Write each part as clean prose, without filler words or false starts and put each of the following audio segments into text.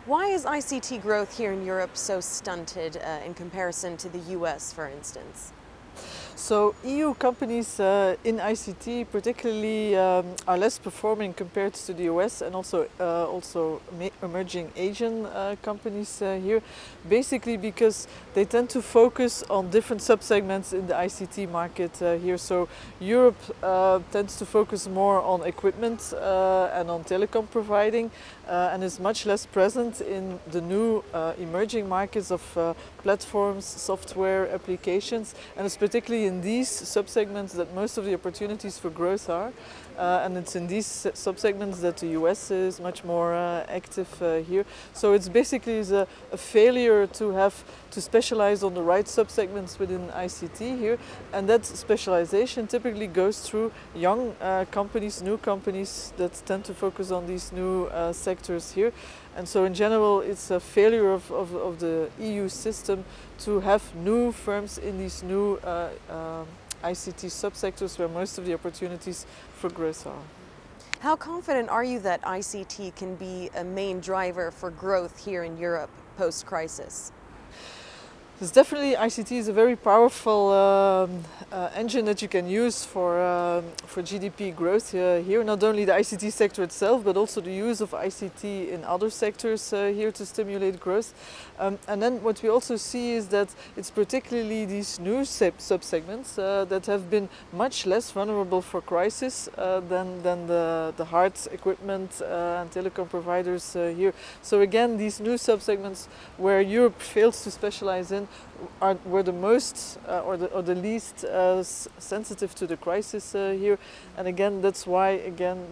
Why is ICT growth here in Europe so stunted in comparison to the US, for instance? So EU companies in ICT particularly are less performing compared to the US and also emerging Asian companies here, basically because they tend to focus on different subsegments in the ICT market here. So Europe tends to focus more on equipment and on telecom providing and is much less present in the new emerging markets of platforms, software, applications, and it's particularly in these subsegments that most of the opportunities for growth are. And it's in these subsegments that the US is much more active here. So it's basically a failure to specialize on the right subsegments within ICT here, and that specialization typically goes through young companies, new companies that tend to focus on these new sectors here. And so in general it's a failure of the EU system to have new firms in these new ICT subsectors where most of the opportunities for growth are. How confident are you that ICT can be a main driver for growth here in Europe post-crisis? There's definitely ICT is a very powerful engine that you can use for GDP growth here. Not only the ICT sector itself, but also the use of ICT in other sectors here to stimulate growth. And then what we also see is that it's particularly these new subsegments that have been much less vulnerable for crisis than the hard equipment and telecom providers here. So again, these new subsegments where Europe fails to specialize in were the most or the least sensitive to the crisis here. And again, that's why,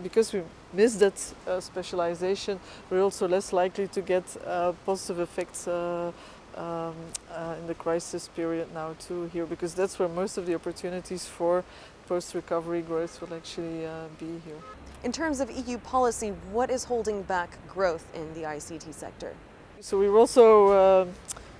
because we miss that specialization, we're also less likely to get positive effects in the crisis period now too here, because that's where most of the opportunities for post-recovery growth will actually be here. In terms of EU policy, what is holding back growth in the ICT sector? So we were also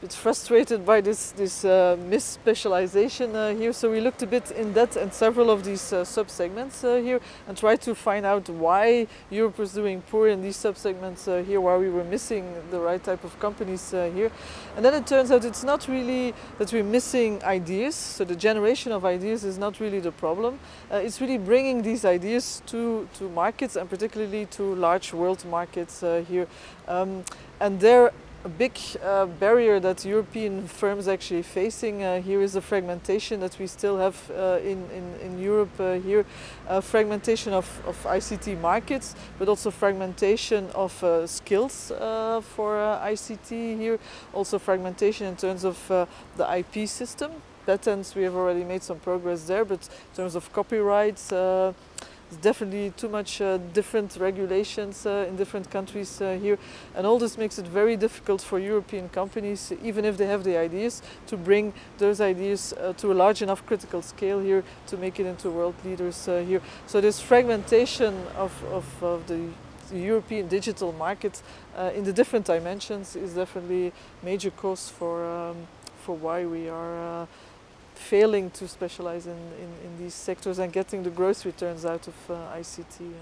bit frustrated by this mis-specialization here, so we looked a bit in that and several of these sub-segments here and tried to find out why Europe was doing poor in these sub-segments here, why we were missing the right type of companies here. And then it turns out it's not really that we're missing ideas, so the generation of ideas is not really the problem. It's really bringing these ideas to markets, and particularly to large world markets here. And they're a big barrier that European firms actually facing here is the fragmentation that we still have in Europe here. Fragmentation of ICT markets, but also fragmentation of skills for ICT here. Also fragmentation in terms of the IP system. Patents, we have already made some progress there, but in terms of copyrights, definitely too much different regulations in different countries here, and all this makes it very difficult for European companies, even if they have the ideas, to bring those ideas to a large enough critical scale here to make it into world leaders here. So this fragmentation of the European digital market in the different dimensions is definitely a major cause for why we are failing to specialize in these sectors and getting the growth returns out of ICT.